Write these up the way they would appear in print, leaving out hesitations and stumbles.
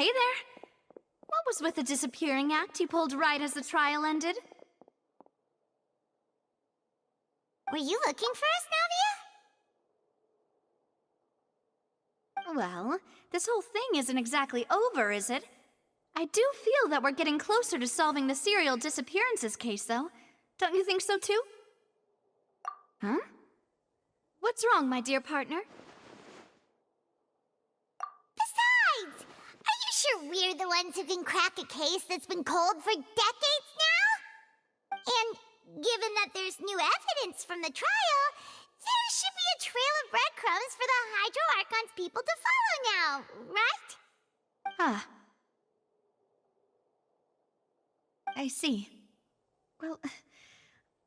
Hey there. What was with the disappearing act you pulled right as the trial ended? Were you looking for us, Navia? Well, this whole thing isn't exactly over, is it? I do feel that we're getting closer to solving the serial disappearances case, though. Don't you think so, too? Huh? What's wrong, my dear partner? Besides, are you sure we're the ones who can crack a case that's been cold for decades now? And given that there's new evidence from the trial, there should be a trail of breadcrumbs for the Hydro Archon's people to follow now, right? Ah. I see. Well,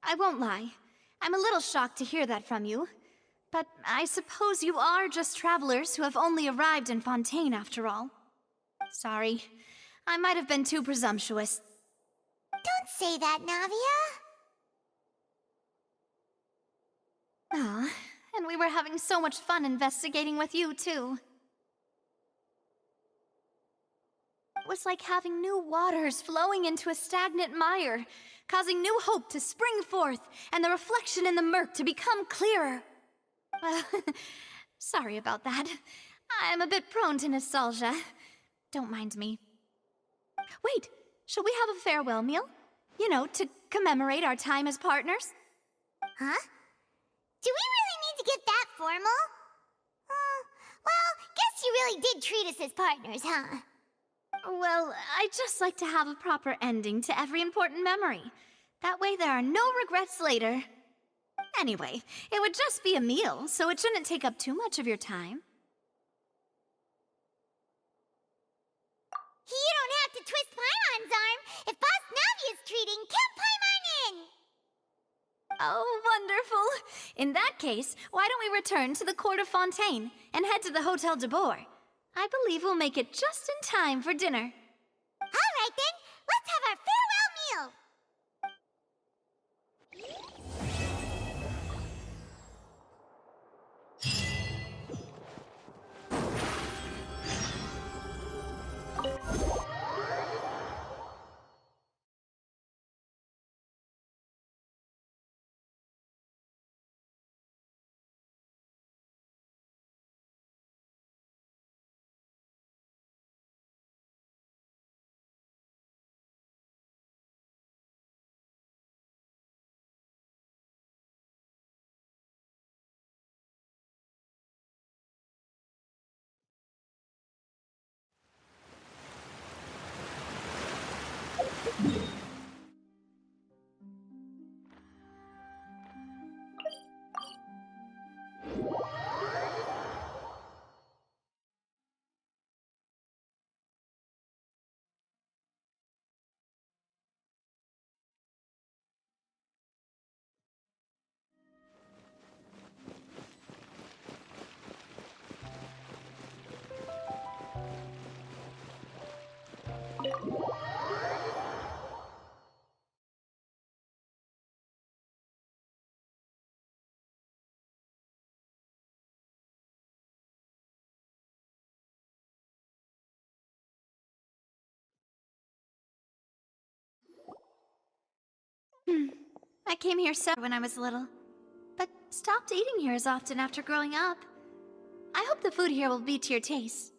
I won't lie. I'm a little shocked to hear that from you. But I suppose you are just travelers who have only arrived in Fontaine after all. Sorry. I might have been too presumptuous. Don't say that, Navia. Ah, and we were having so much fun investigating with you, too. It was like having new waters flowing into a stagnant mire, causing new hope to spring forth, and the reflection in the murk to become clearer. Well, sorry about that. I'm a bit prone to nostalgia. Don't mind me. Wait, shall we have a farewell meal? You know, to commemorate our time as partners? Huh? Do we really need to get that formal? Well, guess you really did treat us as partners, huh? Well, I'd just like to have a proper ending to every important memory. That way there are no regrets later. Anyway, it would just be a meal, so it shouldn't take up too much of your time. You don't have to twist Paimon's arm. If Boss Navia's treating, count Paimon in! Oh, wonderful! In that case, why don't we return to the Court of Fontaine and head to the Hotel de Boer? I believe we'll make it just in time for dinner. All right then, let's have our farewell meal! I came here when I was little, but stopped eating here as often after growing up. I hope the food here will be to your taste.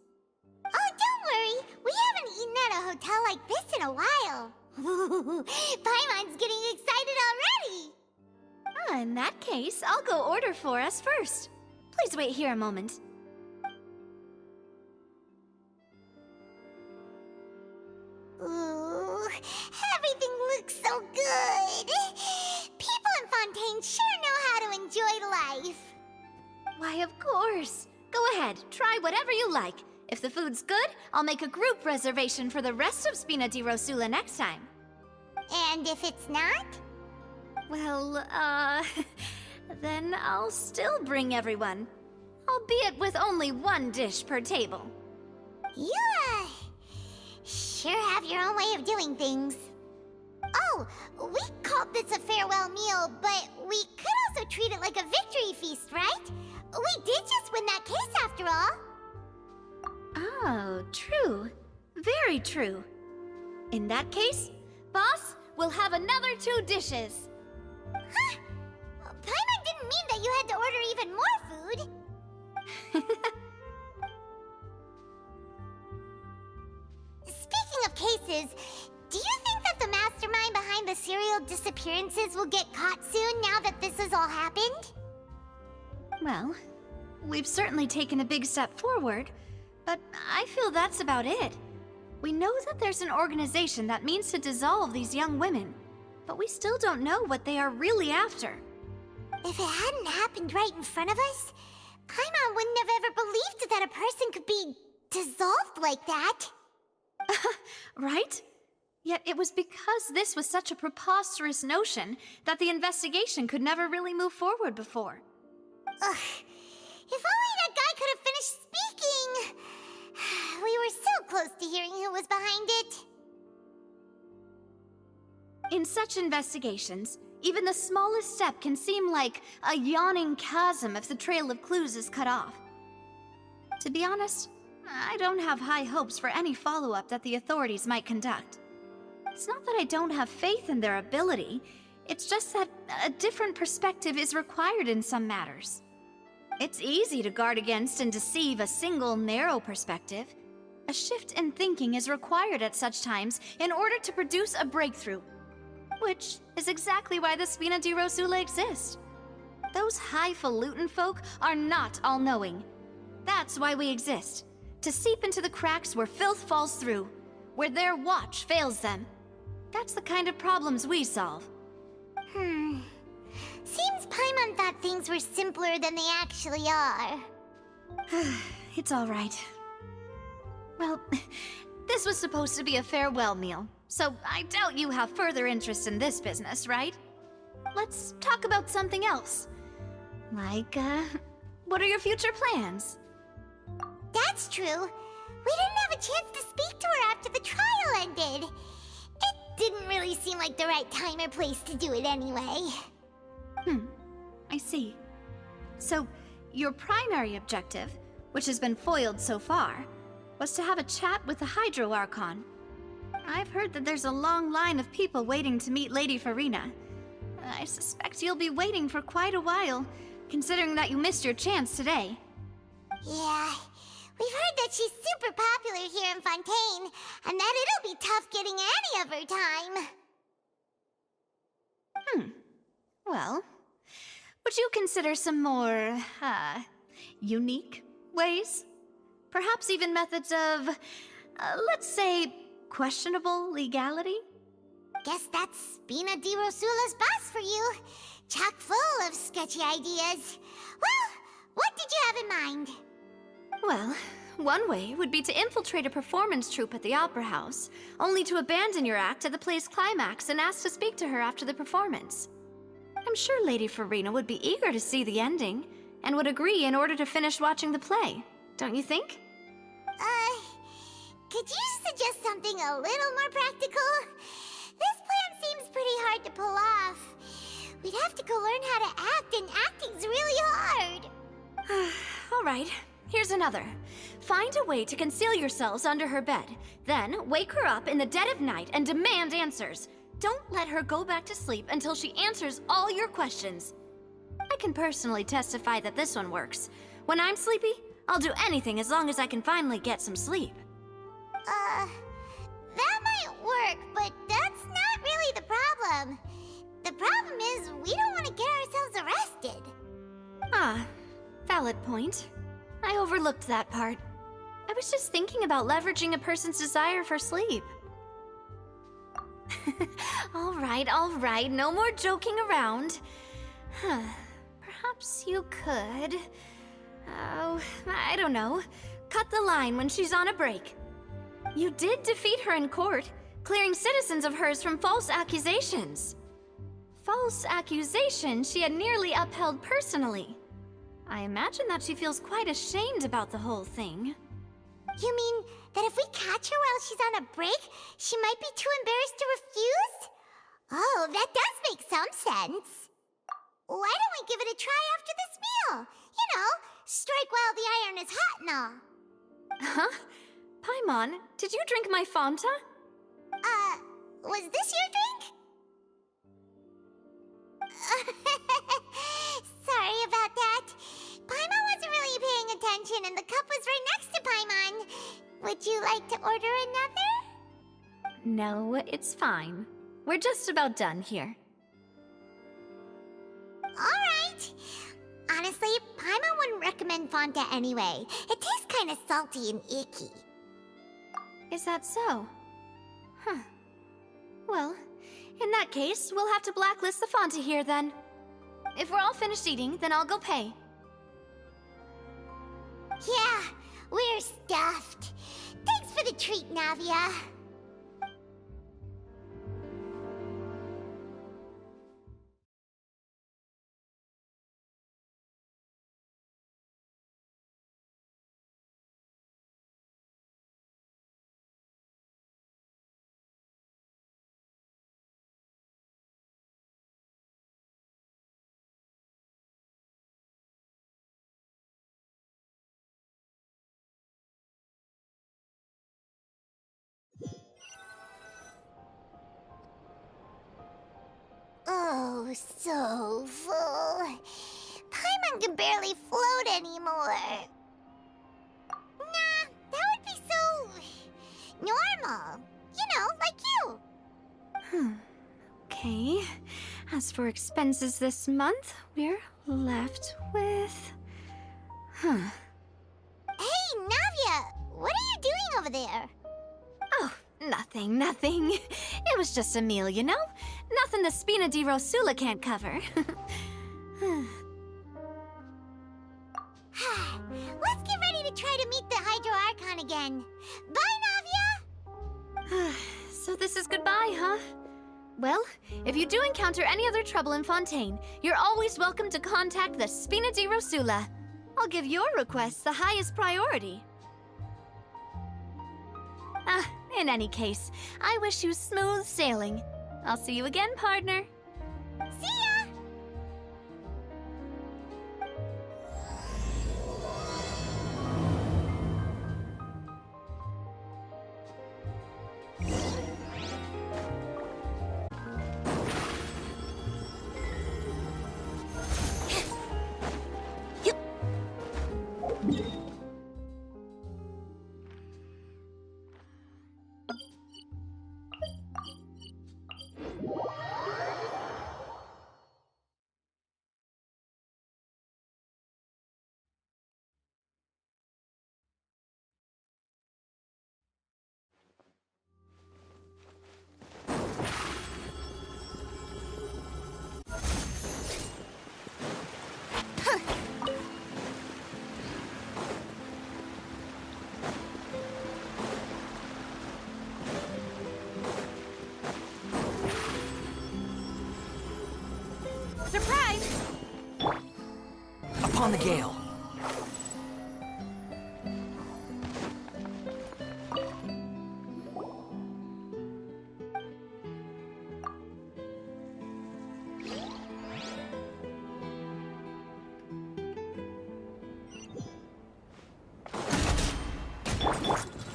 Oh, don't worry. We haven't eaten at a hotel like this in a while. Paimon's getting excited already. In that case, I'll go order for us first. Please wait here a moment. Ooh, everything looks so good. People in Fontaine sure know how to enjoy life. Why, of course. Go ahead, try whatever you like. If the food's good, I'll make a group reservation for the rest of Spina di Rosula next time. And if it's not? Well, then I'll still bring everyone. Albeit with only one dish per table. You, sure have your own way of doing things. Oh, we called this a farewell meal, but we could also treat it like a victory feast, right? We did just win that case after all. Oh, true. Very true. In that case, boss, we'll have another 2 dishes. Huh? Paimon didn't mean that you had to order even more food. Speaking of cases, do you think that the mastermind behind the serial disappearances will get caught soon now that this has all happened? Well, we've certainly taken a big step forward, but I feel that's about it. We know that there's an organization that means to dissolve these young women, but we still don't know what they are really after. If it hadn't happened right in front of us, Paimon wouldn't have ever believed that a person could be dissolved like that. Right? Yet it was because this was such a preposterous notion that the investigation could never really move forward before. Ugh. If only that guy could have finished speaking! We were so close to hearing who was behind it. In such investigations, even the smallest step can seem like a yawning chasm if the trail of clues is cut off. To be honest, I don't have high hopes for any follow-up that the authorities might conduct. It's not that I don't have faith in their ability, it's just that a different perspective is required in some matters. It's easy to guard against and deceive a single narrow perspective. A shift in thinking is required at such times in order to produce a breakthrough. Which is exactly why the Spina di Rosula exist. Those highfalutin folk are not all-knowing. That's why we exist. To seep into the cracks where filth falls through, where their watch fails them. That's the kind of problems we solve. Seems Paimon thought things were simpler than they actually are. It's all right. Well, this was supposed to be a farewell meal, so I doubt you have further interest in this business, right? Let's talk about something else. Like, what are your future plans? That's true. We didn't have a chance to speak to her after the trial ended. It didn't really seem like the right time or place to do it anyway. I see. So, your primary objective, which has been foiled so far, was to have a chat with the Hydro Archon. I've heard that there's a long line of people waiting to meet Lady Farina. I suspect you'll be waiting for quite a while, considering that you missed your chance today. Yeah, we've heard that she's super popular here in Fontaine, and that it'll be tough getting any of her time. Well, would you consider some more, unique ways? Perhaps even methods of, let's say, questionable legality? Guess that's Spina di Rosula's boss for you. Chock full of sketchy ideas. Well, what did you have in mind? Well, one way would be to infiltrate a performance troupe at the Opera House, only to abandon your act at the play's climax and ask to speak to her after the performance. I'm sure Lady Farina would be eager to see the ending, and would agree in order to finish watching the play, don't you think? Could you suggest something a little more practical? This plan seems pretty hard to pull off. We'd have to go learn how to act, and acting's really hard. All right, here's another. Find a way to conceal yourselves under her bed, then wake her up in the dead of night and demand answers. Don't let her go back to sleep until she answers all your questions. I can personally testify that this one works. When I'm sleepy, I'll do anything as long as I can finally get some sleep. That might work, but that's not really the problem. The problem is we don't want to get ourselves arrested. Ah, valid point. I overlooked that part. I was just thinking about leveraging a person's desire for sleep. All right, no more joking around. Perhaps you could... Oh, I don't know. Cut the line when she's on a break. You did defeat her in court, clearing citizens of hers from false accusations. False accusations she had nearly upheld personally. I imagine that she feels quite ashamed about the whole thing. You mean that if we catch her while she's on a break, she might be too embarrassed to refuse? Oh, that does make some sense. Why don't we give it a try after this meal? You know, strike while the iron is hot and all. Huh? Paimon, did you drink my Fanta? Was this your drink? Sorry about that. Paimon wasn't really paying attention and the cup was right next to Paimon. Would you like to order another? No, it's fine. We're just about done here. Alright. Honestly, Paimon wouldn't recommend Fanta anyway. It tastes kind of salty and icky. Is that so? Huh. Well, in that case, we'll have to blacklist the Fanta here then. If we're all finished eating, then I'll go pay. Yeah, we're stuffed. Thanks for the treat, Navia. Oh, so full. Paimon can barely float anymore. Nah, that would be so normal. You know, like you. Okay. As for expenses this month, we're left with... Hey, Navia, what are you doing over there? Oh, nothing. It was just a meal, you know? Nothing the Spina di Rosula can't cover. Let's get ready to try to meet the Hydro Archon again. Bye, Navia! So this is goodbye, huh? Well, if you do encounter any other trouble in Fontaine, you're always welcome to contact the Spina di Rosula. I'll give your requests the highest priority. In any case, I wish you smooth sailing. I'll see you again, partner. See ya! Surprise! Upon the gale.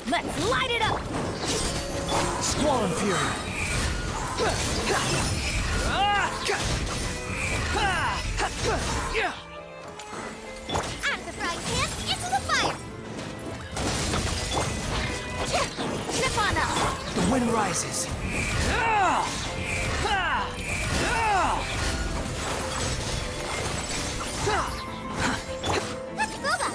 Let's light it up! Squall Fury. Out of the frying pan, into the fire! Zip on up! The wind rises. Let's go back!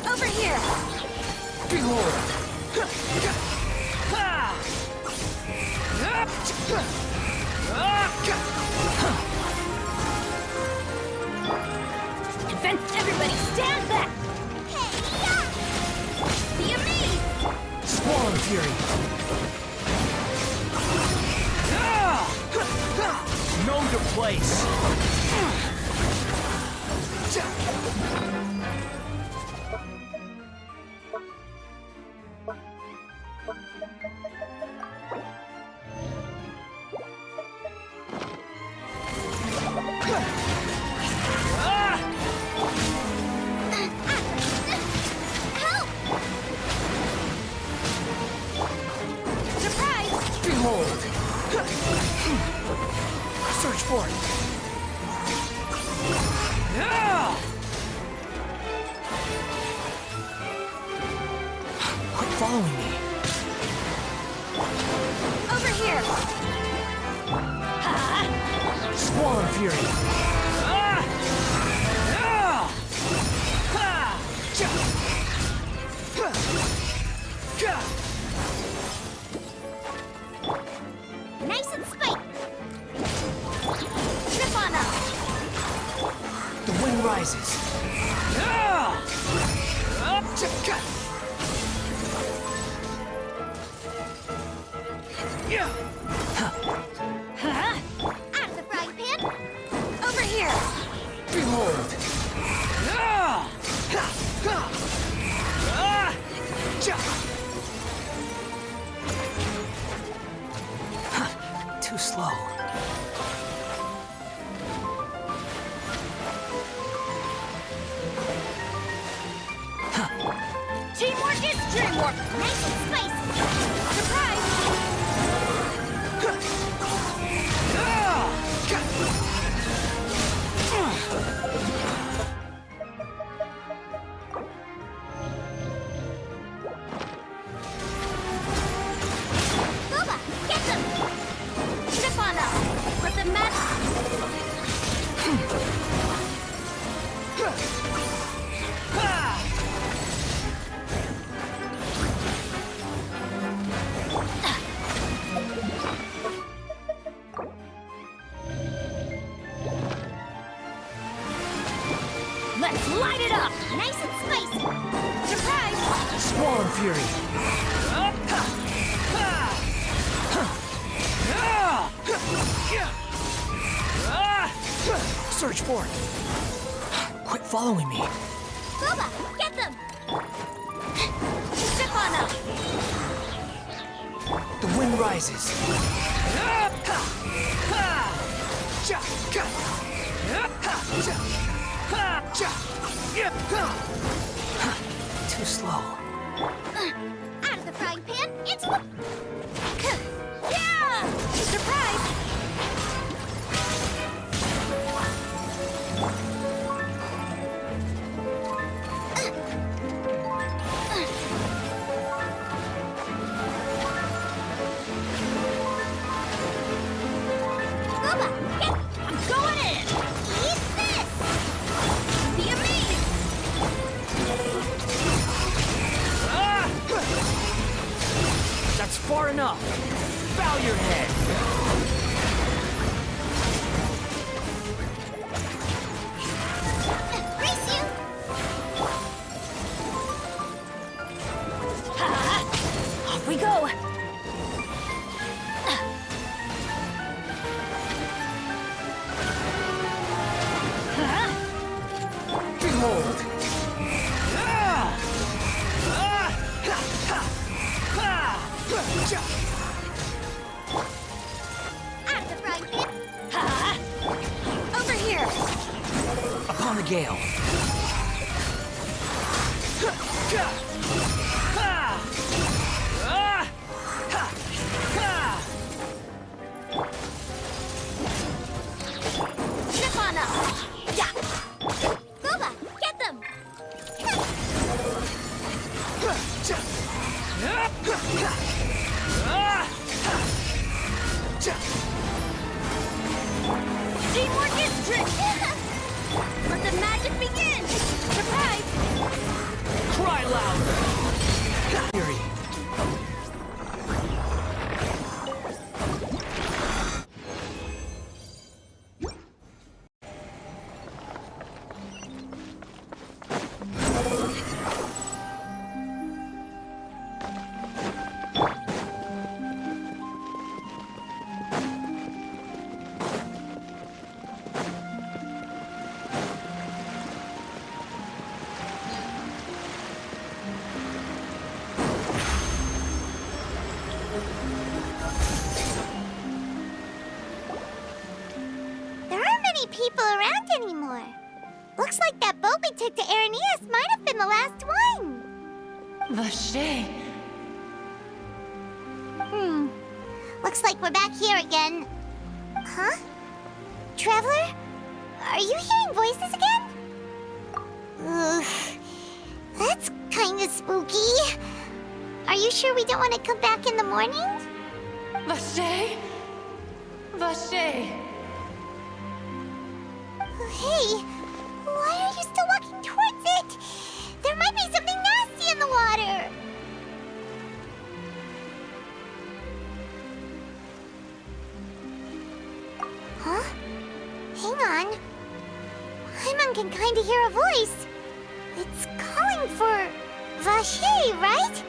Over here! Behold. Defend everybody, stand back! Hey-ya! Be amazed! Squall Fury. Known to place. following me. Over here! Squall and Fury. Nice and spike. Trip on up! The wind rises. Out of the frying pan. Over here! Behold! Too slow. Teamwork is dreamwork! Nice and spicy. Surprise! Boba, get them. Trip on up! Let the magic... Let's light it up! Nice and spicy. Surprise! Squall and Fury. Search for it. Quit following me. Boba, get them. Trip on up! The wind rises. Too slow. Out of the frying pan. It's... Yeah! Surprise! Boba, get... I'm going in! Eat this. Be amazed! That's far enough. Bow your head. Race you. Off we go! Behold. Out of the frying pan. Over here! Upon the gale. Trip on up! Yeah! Boba, get them. Teamwork is dreamwork! Let the magic begin! Surprise! Cry louder. Fury. There aren't many people around anymore. Looks like that boat we took to Araneas might have been the last one. Vache. Looks like we're back here again. Huh? Traveler? Are you hearing voices again? Ugh. That's kinda spooky. Are you sure we don't want to come back in the morning? Vache? Vache! Hey, why are you still walking towards it? There might be something nasty in the water. Huh? Hang on. Paimon can kind of hear a voice. It's calling for Vache, right?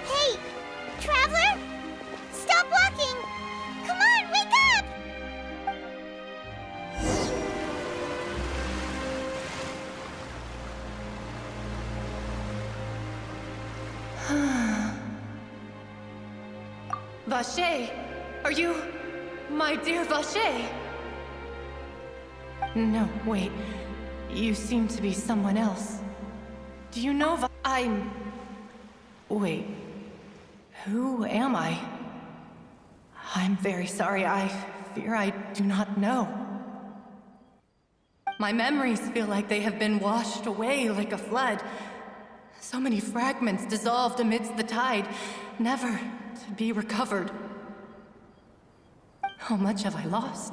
Hey, traveler! Stop walking! Come on, wake up! Vache! Are you... my dear Vache? No, wait. You seem to be someone else. Do you know I'm... Wait. Who am I? I'm very sorry. I fear I do not know. My memories feel like they have been washed away like a flood. So many fragments dissolved amidst the tide, never to be recovered. How much have I lost?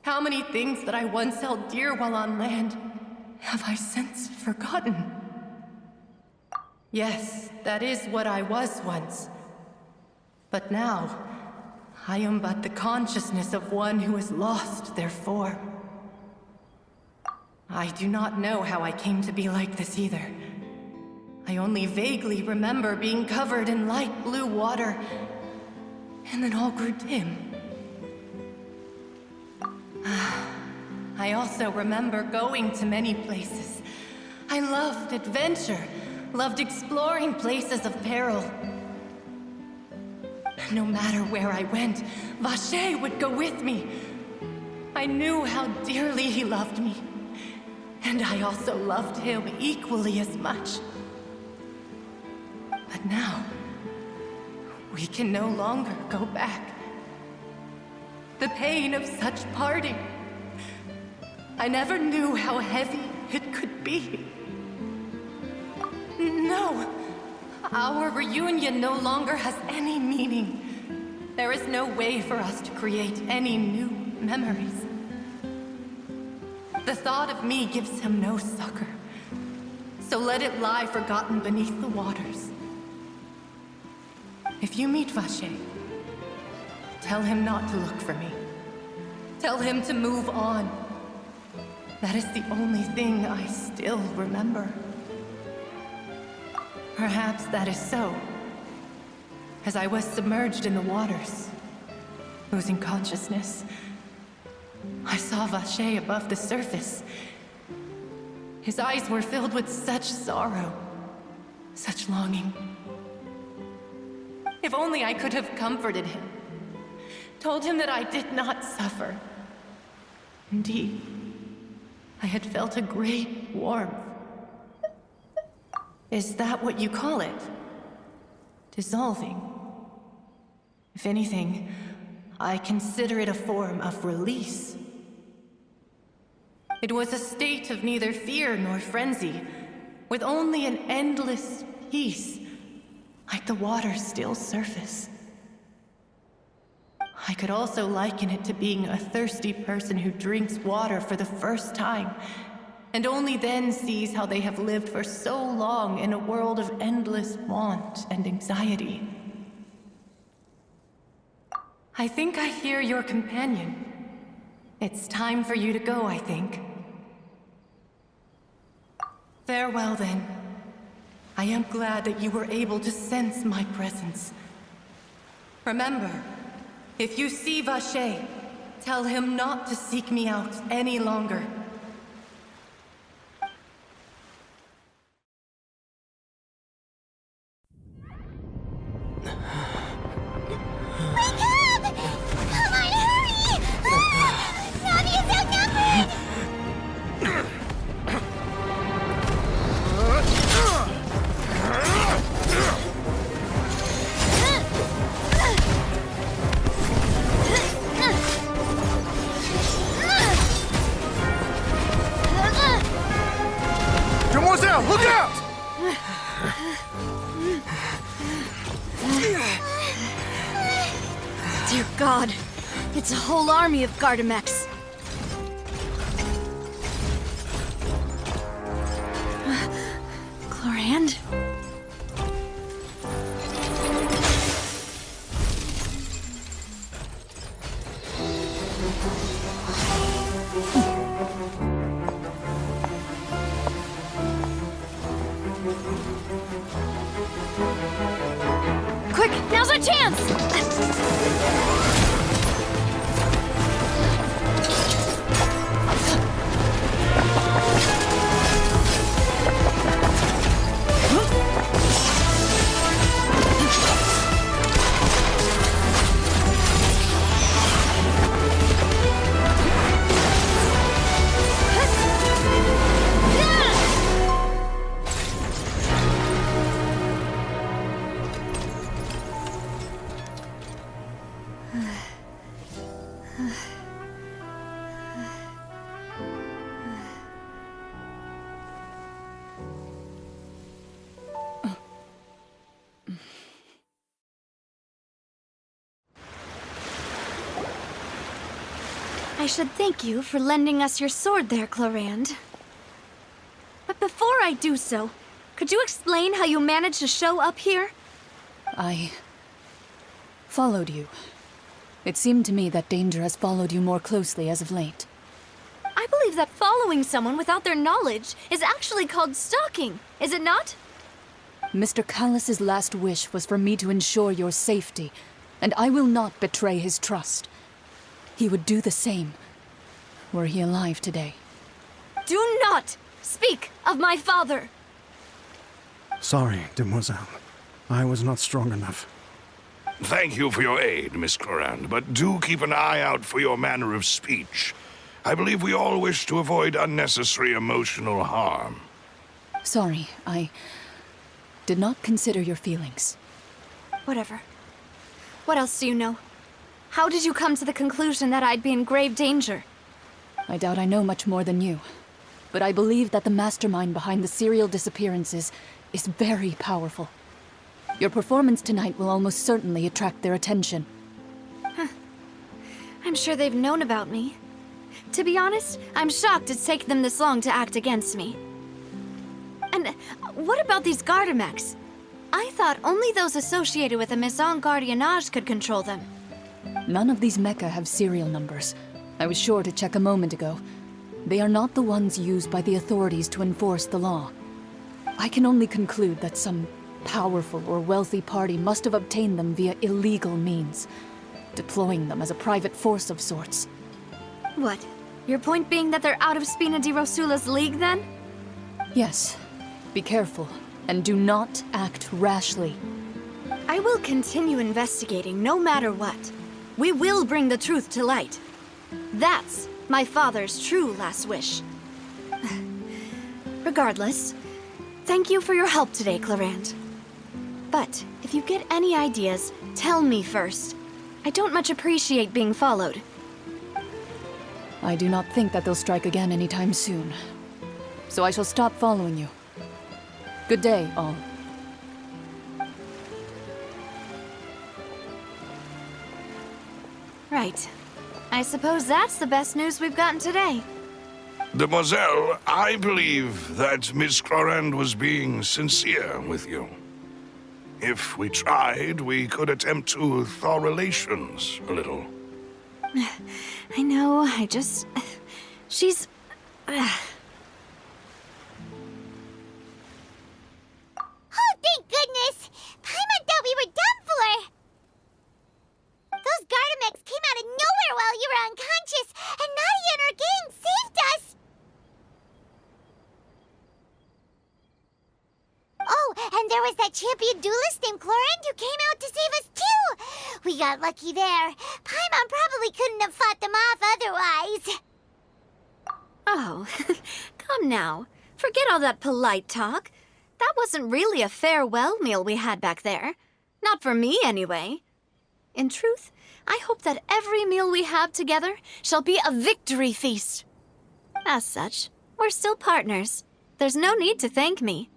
How many things that I once held dear while on land have I since forgotten? Yes, that is what I was once. But now, I am but the consciousness of one who has lost their form. I do not know how I came to be like this either. I only vaguely remember being covered in light blue water, and then all grew dim. I also remember going to many places. I loved adventure, loved exploring places of peril. No matter where I went, Vache would go with me. I knew how dearly he loved me, and I also loved him equally as much. But now, we can no longer go back. The pain of such parting, I never knew how heavy it could be. No, our reunion no longer has any meaning. There is no way for us to create any new memories. The thought of me gives him no succor, so let it lie forgotten beneath the waters. If you meet Vache, tell him not to look for me. Tell him to move on. That is the only thing I still remember. Perhaps that is so. As I was submerged in the waters, losing consciousness, I saw Vache above the surface. His eyes were filled with such sorrow, such longing. If only I could have comforted him, told him that I did not suffer. Indeed, I had felt a great warmth. Is that what you call it? Dissolving? If anything, I consider it a form of release. It was a state of neither fear nor frenzy, with only an endless peace, like the water's still surface. I could also liken it to being a thirsty person who drinks water for the first time, and only then sees how they have lived for so long in a world of endless want and anxiety. I think I hear your companion. It's time for you to go, I think. Farewell, then. I am glad that you were able to sense my presence. Remember, if you see Vache, tell him not to seek me out any longer. Wake up! Come on, hurry! Navi is outnumbered! Demoiselle, look out! Dear God, it's a whole army of Gardamex. Chlorand? Quick, now's our chance! I should thank you for lending us your sword there, Chlorand. But before I do so, could you explain how you managed to show up here? I followed you. It seemed to me that danger has followed you more closely as of late. I believe that following someone without their knowledge is actually called stalking, is it not? Mr. Callus's last wish was for me to ensure your safety, and I will not betray his trust. He would do the same, were he alive today. Do not speak of my father! Sorry, demoiselle. I was not strong enough. Thank you for your aid, Miss Chlorand, but do keep an eye out for your manner of speech. I believe we all wish to avoid unnecessary emotional harm. Sorry, I did not consider your feelings. Whatever. What else do you know? How did you come to the conclusion that I'd be in grave danger? I doubt I know much more than you, but I believe that the mastermind behind the serial disappearances is very powerful. Your performance tonight will almost certainly attract their attention. I'm sure they've known about me. To be honest, I'm shocked it's taken them this long to act against me. And what about these Gardamex? I thought only those associated with the Maison Gardiennage could control them. None of these mecha have serial numbers. I was sure to check a moment ago. They are not the ones used by the authorities to enforce the law. I can only conclude that some powerful or wealthy party must have obtained them via illegal means, deploying them as a private force of sorts. What? Your point being that they're out of Spina di Rosula's league, then? Yes. Be careful, and do not act rashly. I will continue investigating no matter what. We will bring the truth to light. That's my father's true last wish. Regardless, thank you for your help today, Chlorand. But if you get any ideas, tell me first. I don't much appreciate being followed. I do not think that they'll strike again anytime soon. So I shall stop following you. Good day, all. Right. I suppose that's the best news we've gotten today. Demoiselle, I believe that Miss Chlorand was being sincere with you. If we tried, we could attempt to thaw relations a little. I know, she's... Oh, thank goodness! Paimon thought we were done for! Those Gardamex came out of nowhere while you were unconscious, and Nadia and her gang saved us! Oh, and there was that champion duelist named Chlorand who came out to save us too! We got lucky there. Paimon probably couldn't have fought them off otherwise. Oh, come now. Forget all that polite talk. That wasn't really a farewell meal we had back there. Not for me, anyway. In truth, I hope that every meal we have together shall be a victory feast. As such, we're still partners. There's no need to thank me.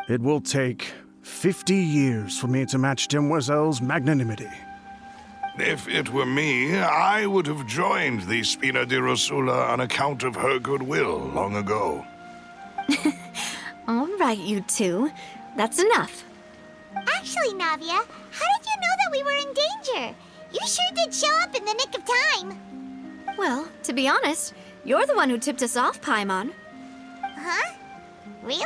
It will take 50 years for me to match Demoiselle's magnanimity. If it were me, I would have joined the Spina di Rosula on account of her goodwill long ago. All right, you two. That's enough. Actually, Navia, how did you know that we were in danger? You sure did show up in the nick of time. Well, to be honest, you're the one who tipped us off, Paimon. Huh? Really?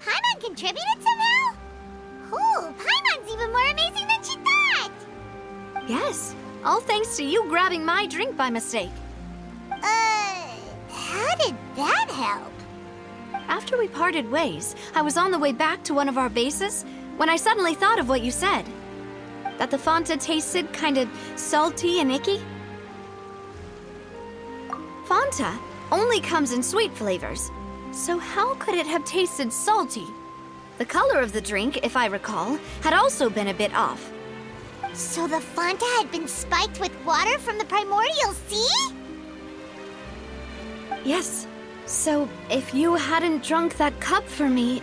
Paimon contributed somehow? Ooh, Paimon's even more amazing than she thought! Yes, all thanks to you grabbing my drink by mistake. How did that help? After we parted ways, I was on the way back to one of our bases when I suddenly thought of what you said. That the Fanta tasted kind of salty and icky. Fanta only comes in sweet flavors, so how could it have tasted salty? The color of the drink, if I recall, had also been a bit off. So the Fanta had been spiked with water from the primordial sea? Yes, so if you hadn't drunk that cup for me...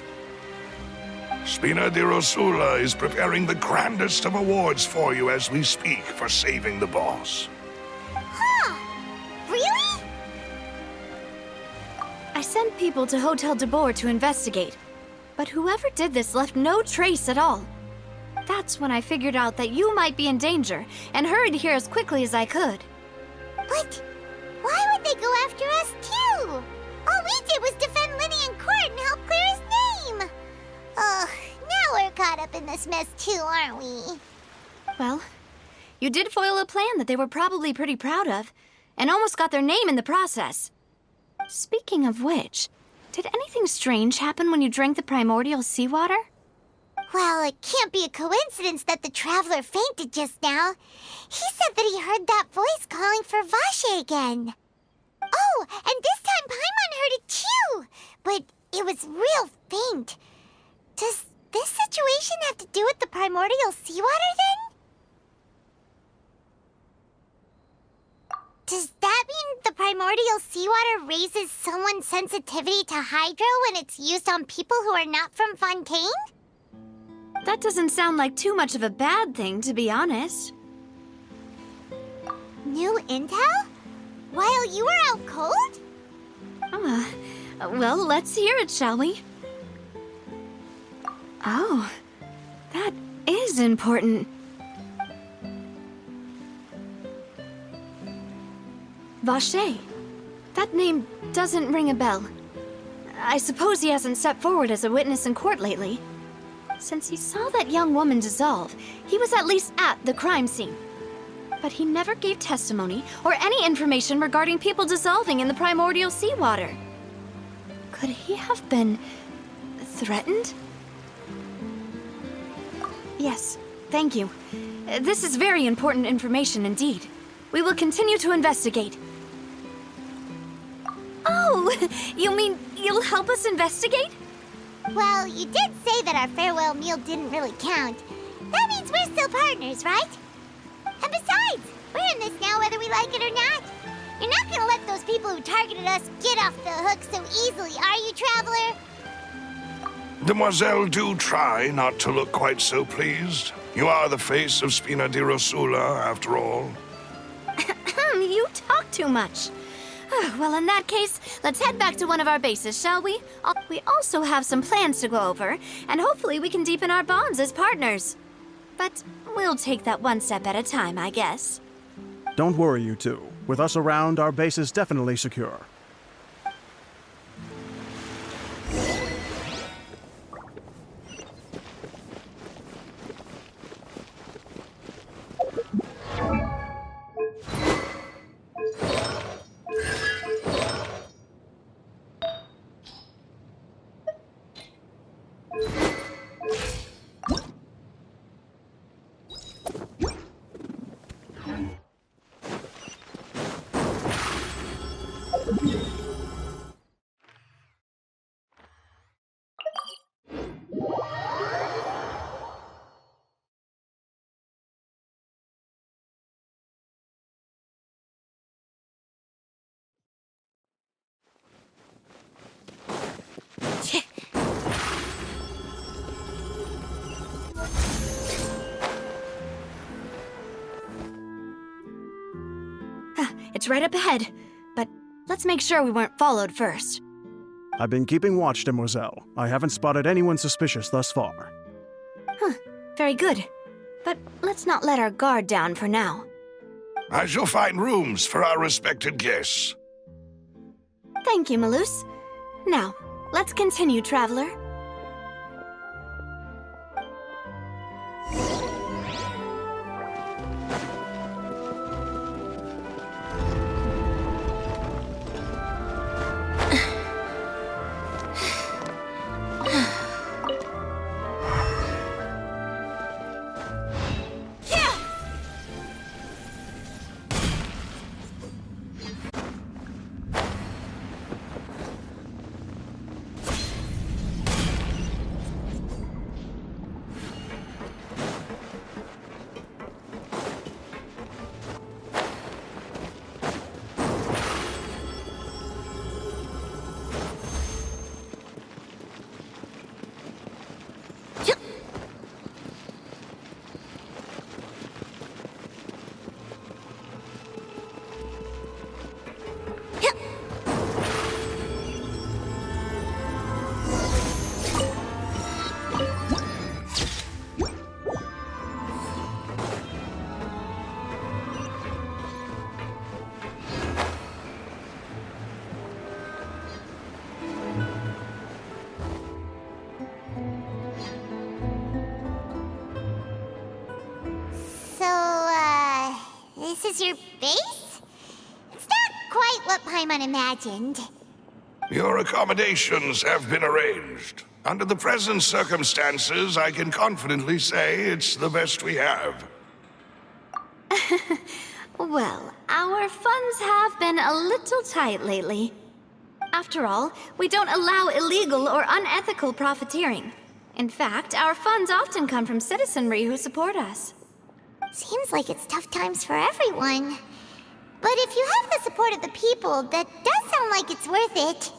Spina di Rosula is preparing the grandest of awards for you as we speak for saving the boss. Huh? Really? I sent people to Hotel de Boer to investigate, but whoever did this left no trace at all. That's when I figured out that you might be in danger and hurried here as quickly as I could. But why would they go after us too? All we did was defend Linny in court and help clear his name. Ugh, now we're caught up in this mess too, aren't we? Well, you did foil a plan that they were probably pretty proud of, and almost got their name in the process. Speaking of which, did anything strange happen when you drank the primordial seawater? Well, it can't be a coincidence that the traveler fainted just now. He said that he heard that voice calling for Vache again. Oh, and this time Paimon heard it too, but it was real faint. Does this situation have to do with the primordial seawater then? Does that mean the primordial seawater raises someone's sensitivity to hydro when it's used on people who are not from Fontaine? That doesn't sound like too much of a bad thing, to be honest. New intel? While you were out cold? Well, let's hear it, shall we? Oh, that is important. Vache. That name doesn't ring a bell. I suppose he hasn't stepped forward as a witness in court lately. Since he saw that young woman dissolve, he was at least at the crime scene. But he never gave testimony or any information regarding people dissolving in the primordial seawater. Could he have been threatened? Yes, thank you. This is very important information indeed. We will continue to investigate. Oh, you mean you'll help us investigate? Well, you did say that our farewell meal didn't really count. That means we're still partners, right? And besides, we're in this now whether we like it or not. You're not gonna let those people who targeted us get off the hook so easily, are you, Traveler? Demoiselle, do try not to look quite so pleased. You are the face of Spina di Rosula, after all. You talk too much. Well, in that case, let's head back to one of our bases, shall we? We also have some plans to go over, and hopefully we can deepen our bonds as partners. But we'll take that one step at a time, I guess. Don't worry, you two. With us around, our base is definitely secure. right up ahead, but let's make sure we weren't followed first. I've been keeping watch, Demoiselle. I haven't spotted anyone suspicious thus far. Very good. But let's not let our guard down for now. I shall find rooms for our respected guests. Thank you, Malus. Now, let's continue, traveler. This is your base? It's not quite what Paimon imagined. Your accommodations have been arranged. Under the present circumstances, I can confidently say it's the best we have. Well, our funds have been a little tight lately. After all, we don't allow illegal or unethical profiteering. In fact, our funds often come from citizenry who support us. Seems like it's tough times for everyone. But if you have the support of the people, that does sound like it's worth it.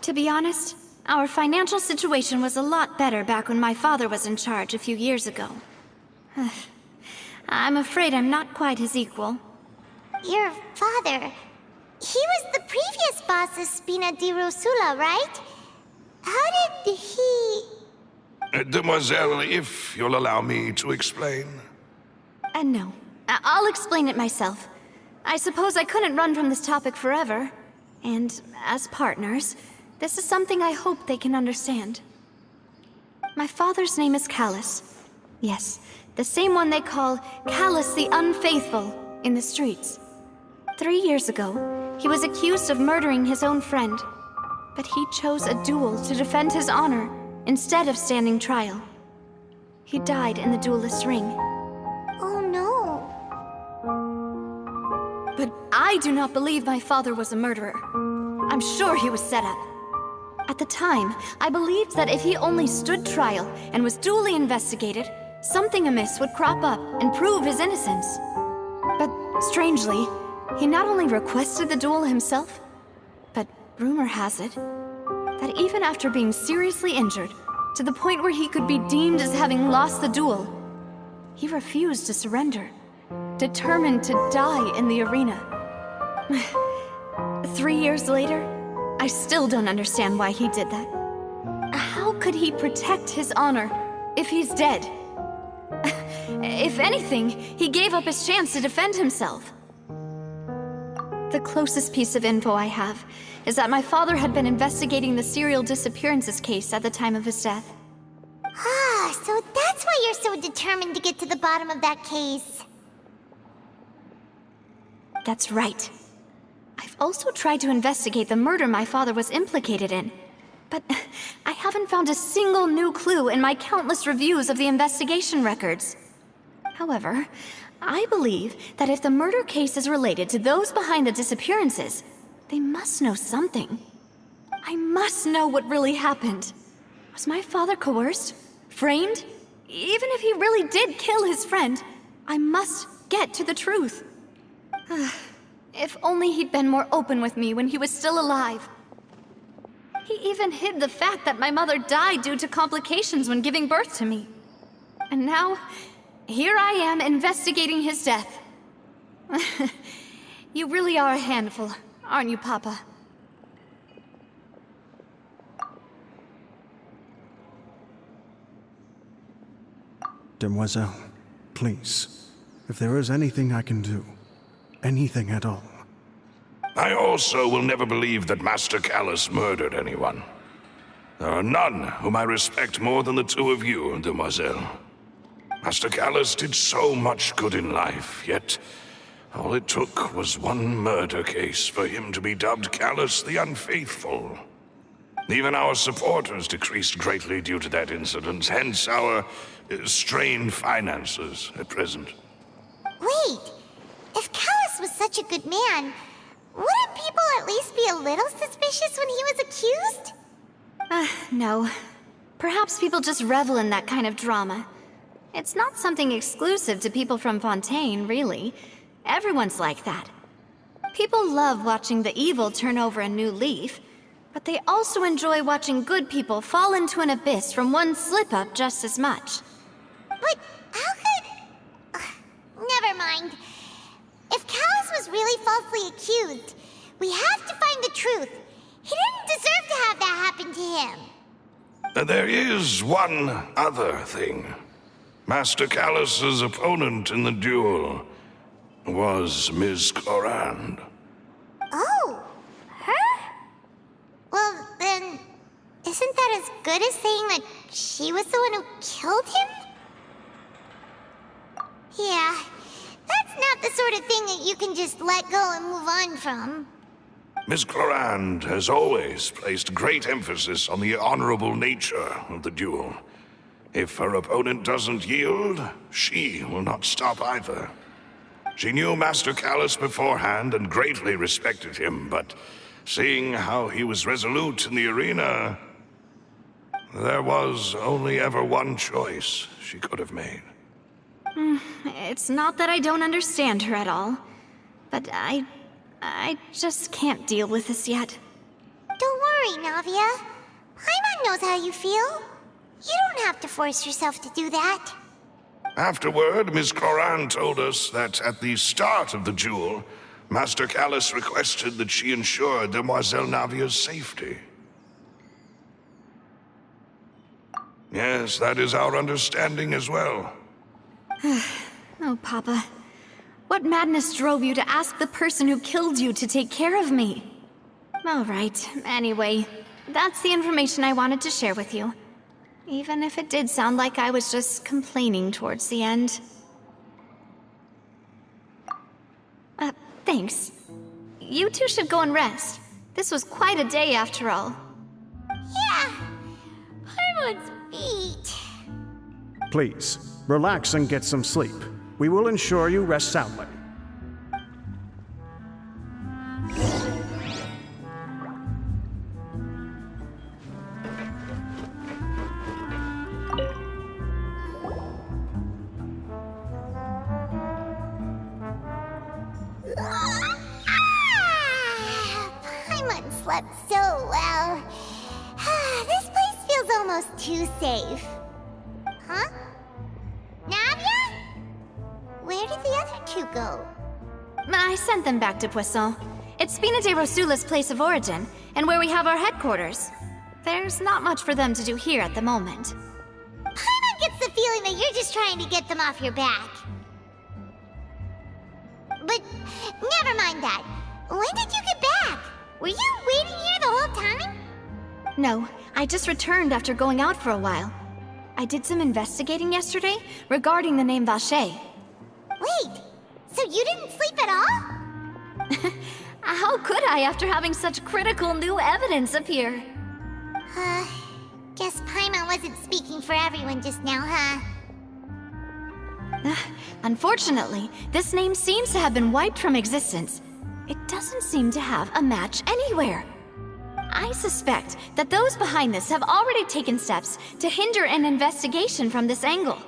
To be honest, our financial situation was a lot better back when my father was in charge a few years ago. I'm afraid I'm not quite his equal. Your father... he was the previous boss of Spina di Rosula, right? How did he... Demoiselle, if you'll allow me to explain. No. I'll explain it myself. I suppose I couldn't run from this topic forever. And as partners, this is something I hope they can understand. My father's name is Callus. Yes, the same one they call Callus the Unfaithful in the streets. 3 years ago, he was accused of murdering his own friend. But he chose a duel to defend his honor instead of standing trial. He died in the duelist's ring. Oh no. But I do not believe my father was a murderer. I'm sure he was set up. At the time, I believed that if he only stood trial and was duly investigated, something amiss would crop up and prove his innocence. But strangely, he not only requested the duel himself, but rumor has it that even after being seriously injured, to the point where he could be deemed as having lost the duel, he refused to surrender, determined to die in the arena. 3 years later, I still don't understand why he did that. How could he protect his honor if he's dead? If anything, he gave up his chance to defend himself. The closest piece of info I have is that my father had been investigating the serial disappearances case at the time of his death. Ah, so that's why you're so determined to get to the bottom of that case. That's right. I've also tried to investigate the murder my father was implicated in, but I haven't found a single new clue in my countless reviews of the investigation records. However, I believe that if the murder case is related to those behind the disappearances, they must know something. I must know what really happened. Was my father coerced? Framed? Even if he really did kill his friend, I must get to the truth. If only he'd been more open with me when he was still alive. He even hid the fact that my mother died due to complications when giving birth to me. And now, here I am investigating his death. You really are a handful, aren't you, Papa? Demoiselle, please, if there is anything I can do, anything at all. I also will never believe that Master Callus murdered anyone. There are none whom I respect more than the two of you, Demoiselle. Master Callus did so much good in life, yet all it took was one murder case for him to be dubbed Callus the Unfaithful. Even our supporters decreased greatly due to that incident, hence our strained finances at present. Wait, if Callus was such a good man, wouldn't people at least be a little suspicious when he was accused? No. Perhaps people just revel in that kind of drama. It's not something exclusive to people from Fontaine, really. Everyone's like that. People love watching the evil turn over a new leaf, but they also enjoy watching good people fall into an abyss from one slip-up just as much. But how could... never mind. If Callus was really falsely accused, we have to find the truth. He didn't deserve to have that happen to him. There is one other thing. Master Callus's opponent in the duel was Ms. Clorand. Oh, her? Well, then, isn't that as good as saying that she was the one who killed him? Yeah, that's not the sort of thing that you can just let go and move on from. Ms. Clorand has always placed great emphasis on the honorable nature of the duel. If her opponent doesn't yield, she will not stop either. She knew Master Callus beforehand and greatly respected him, but seeing how he was resolute in the arena, there was only ever one choice she could have made. It's not that I don't understand her at all, but I just can't deal with this yet. Don't worry, Navia. Paimon knows how you feel. You don't have to force yourself to do that. Afterward, Ms. Clorand told us that at the start of the duel, Master Callus requested that she ensure Demoiselle Navia's safety. Yes, that is our understanding as well. Oh, Papa. What madness drove you to ask the person who killed you to take care of me? All right, anyway, that's the information I wanted to share with you. Even if it did sound like I was just complaining towards the end. Thanks. You two should go and rest. This was quite a day after all. Yeah, Paimon's beat. Please, relax and get some sleep. We will ensure you rest soundly. Paimon slept so well. This place feels almost too safe. Huh? Navia? Where did the other two go? I sent them back to Poisson. It's Spina de Rosula's place of origin, and where we have our headquarters. There's not much for them to do here at the moment. Paimon gets the feeling that you're just trying to get them off your back. But never mind that. When did you get back? Were you waiting here the whole time? No, I just returned after going out for a while. I did some investigating yesterday regarding the name Vache. Wait, so you didn't sleep at all? How could I after having such critical new evidence appear? Guess Paimon wasn't speaking for everyone just now, huh? Unfortunately, this name seems to have been wiped from existence. It doesn't seem to have a match anywhere. I suspect that those behind this have already taken steps to hinder an investigation from this angle.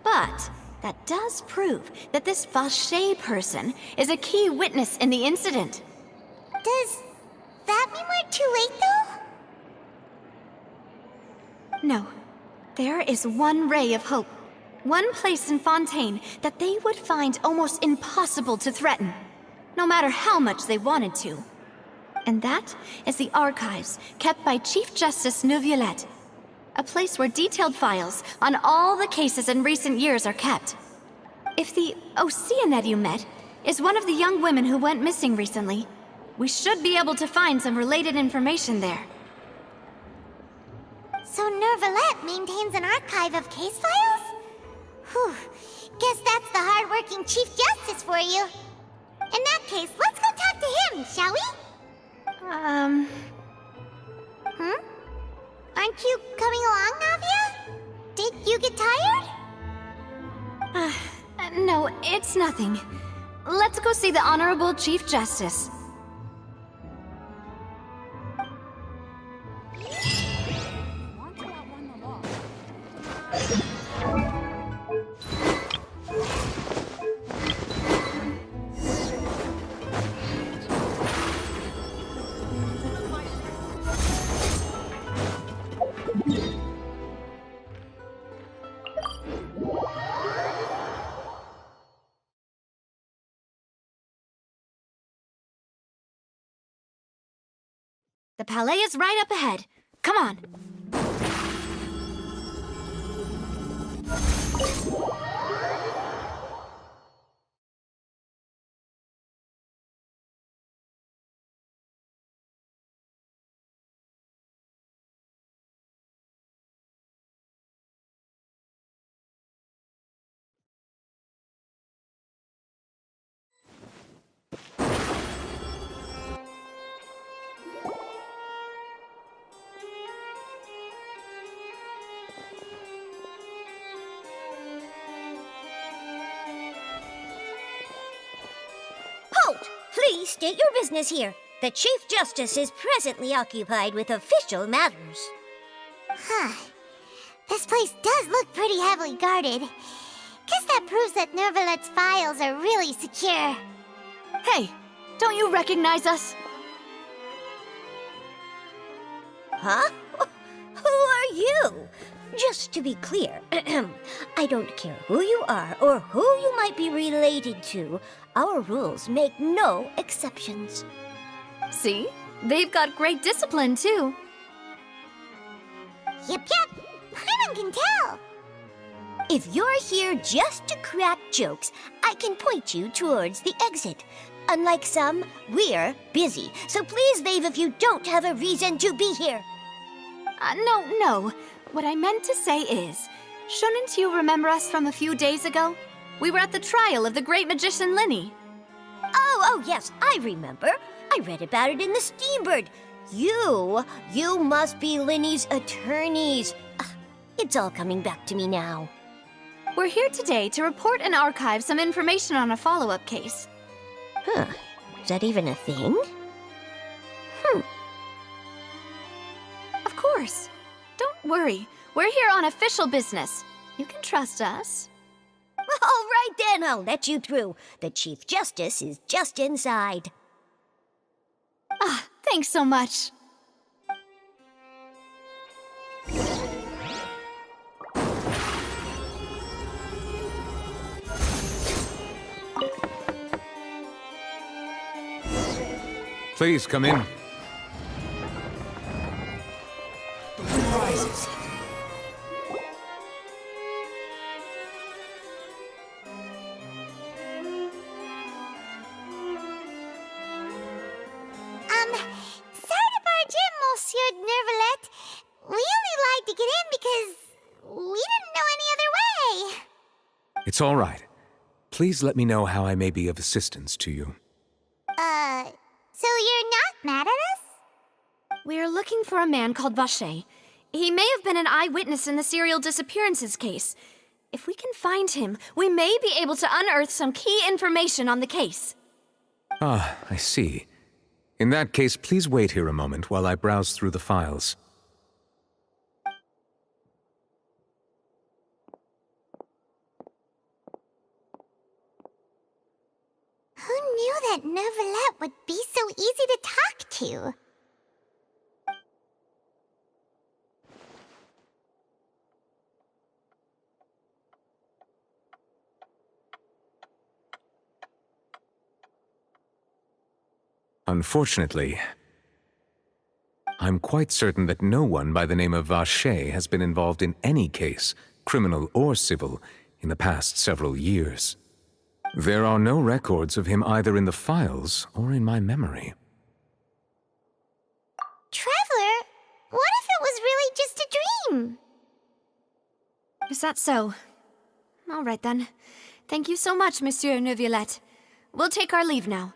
But that does prove that this Vache person is a key witness in the incident. Does that mean we're too late, though? No. There is one ray of hope. One place in Fontaine that they would find almost impossible to threaten. no matter how much they wanted to. And that is the archives kept by Chief Justice Neuvillette, a place where detailed files on all the cases in recent years are kept. If the Oceanid you met is one of the young women who went missing recently, we should be able to find some related information there. So Neuvillette maintains an archive of case files? Whew. Guess that's the hard-working Chief Justice for you. In that case, let's go talk to him, shall we? Aren't you coming along, Navia? Did you get tired? No, it's nothing. Let's go see the Honorable Chief Justice. The palais is right up ahead. Come on. Halt! Please state your business here. The Chief Justice is presently occupied with official matters. Huh. This place does look pretty heavily guarded. Guess that proves that Neuvillette's files are really secure. Hey, don't you recognize us? Huh? Who are you? Just to be clear, I don't care who you are or who you might be related to. Our rules make no exceptions. See? They've got great discipline, too. Yep. Paimon can tell. If you're here just to crack jokes, I can point you towards the exit. Unlike some, we're busy, so please leave if you don't have a reason to be here. No. What I meant to say is, shouldn't you remember us from a few days ago? We were at the trial of the great magician Linny. Oh, yes, I remember. I read about it in the Steambird. You must be Linny's attorneys. It's all coming back to me now. We're here today to report and archive some information on a follow-up case. Huh, is that even a thing? Of course. Don't worry. We're here on official business. You can trust us. All right then, I'll let you through. The Chief Justice is just inside. Thanks so much. Please come in. Rises. Sorry to barge in, Monsieur Neuvillette. We only lied to get in because we didn't know any other way. It's all right. Please let me know how I may be of assistance to you. So you're not mad at us? We're looking for a man called Vache. He may have been an eyewitness in the serial disappearances case. If we can find him, we may be able to unearth some key information on the case. Ah, I see. In that case, please wait here a moment while I browse through the files. Who knew that Neuvillette would be so easy to talk to? Unfortunately, I'm quite certain that no one by the name of Vache has been involved in any case, criminal or civil, in the past several years. There are no records of him either in the files or in my memory. Traveler, what if it was really just a dream? Is that so? All right then. Thank you so much, Monsieur Neuvillette. We'll take our leave now.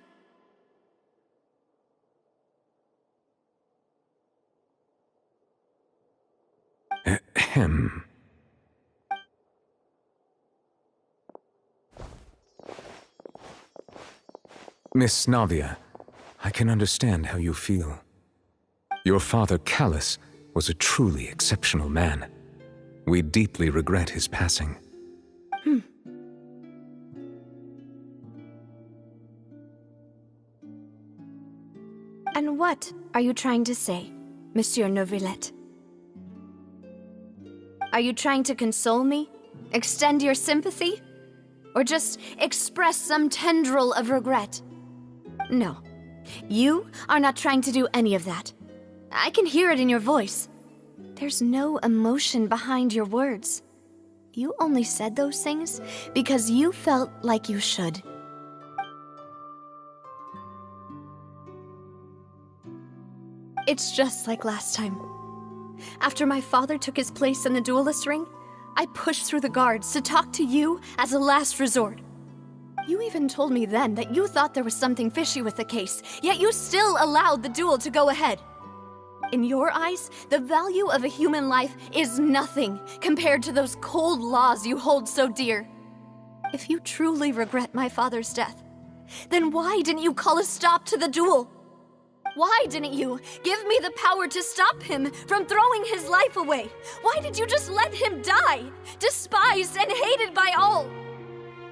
Ahem. Miss Navia, I can understand how you feel. Your father, Callus, was a truly exceptional man. We deeply regret his passing. And what are you trying to say, Monsieur Neuvillette? Are you trying to console me? Extend your sympathy? Or just express some tendril of regret? No. You are not trying to do any of that. I can hear it in your voice. There's no emotion behind your words. You only said those things because you felt like you should. It's just like last time. After my father took his place in the duelist ring, I pushed through the guards to talk to you as a last resort. You even told me then that you thought there was something fishy with the case, yet you still allowed the duel to go ahead. In your eyes, the value of a human life is nothing compared to those cold laws you hold so dear. If you truly regret my father's death, then why didn't you call a stop to the duel? Why didn't you give me the power to stop him from throwing his life away? Why did you just let him die, despised and hated by all?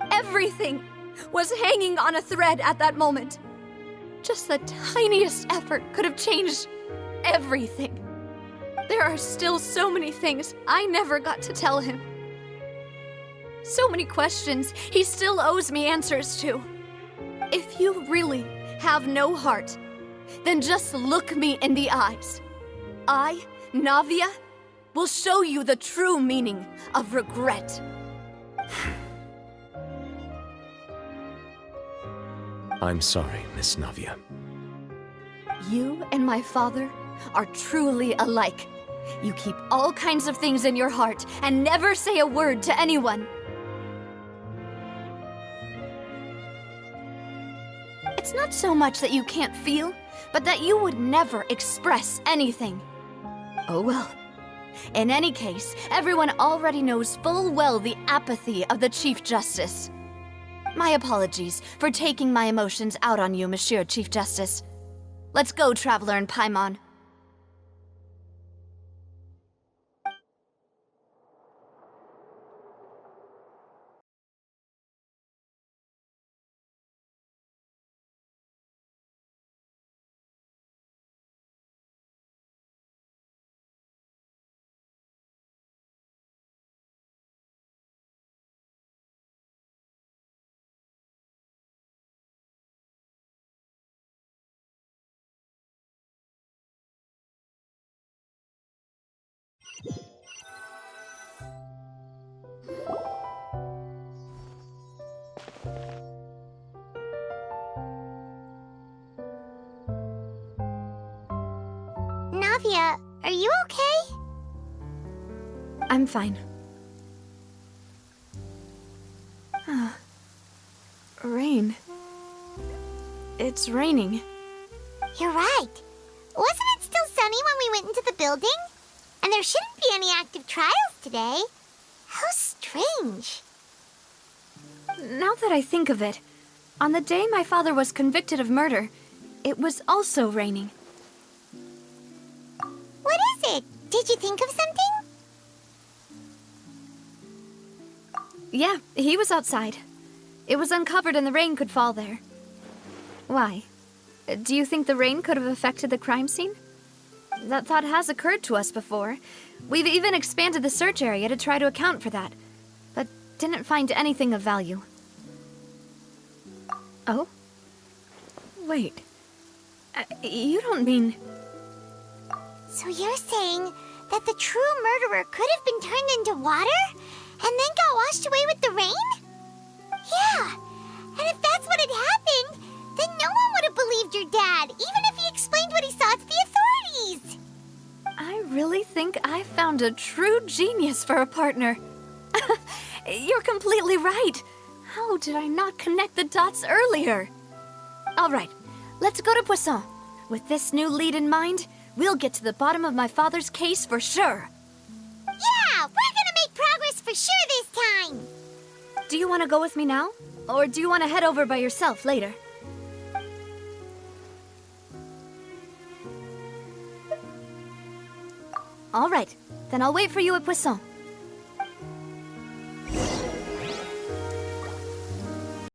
Everything was hanging on a thread at that moment. Just the tiniest effort could have changed everything. There are still so many things I never got to tell him. So many questions he still owes me answers to. If you really have no heart, then just look me in the eyes. I, Navia, will show you the true meaning of regret. I'm sorry, Miss Navia. You and my father are truly alike. You keep all kinds of things in your heart and never say a word to anyone. It's not so much that you can't feel, but that you would never express anything. Oh well. In any case, everyone already knows full well the apathy of the Chief Justice. My apologies for taking my emotions out on you, Monsieur Chief Justice. Let's go, Traveler and Paimon. Navia, are you okay? I'm fine. Rain. It's raining. You're right. Wasn't it still sunny when we went into the building? And there shouldn't be any active trials today. How strange. Now that I think of it, on the day my father was convicted of murder, it was also raining. What is it? Did you think of something? Yeah, he was outside. It was uncovered and the rain could fall there. Why? Do you think the rain could have affected the crime scene? That thought has occurred to us before. We've even expanded the search area to try to account for that, but didn't find anything of value. Oh? Wait. You don't mean... So you're saying that the true murderer could have been turned into water and then got washed away with the rain? Yeah, and if that's what had happened, then no one would have believed your dad, even if he explained what he saw to the authorities. I really think I found a true genius for a partner. You're completely right. How did I not connect the dots earlier? All right, let's go to Poisson. With this new lead in mind, we'll get to the bottom of my father's case for sure. Yeah, we're gonna make progress for sure this time. Do you want to go with me now? Or do you want to head over by yourself later? All right, then I'll wait for you at Poisson.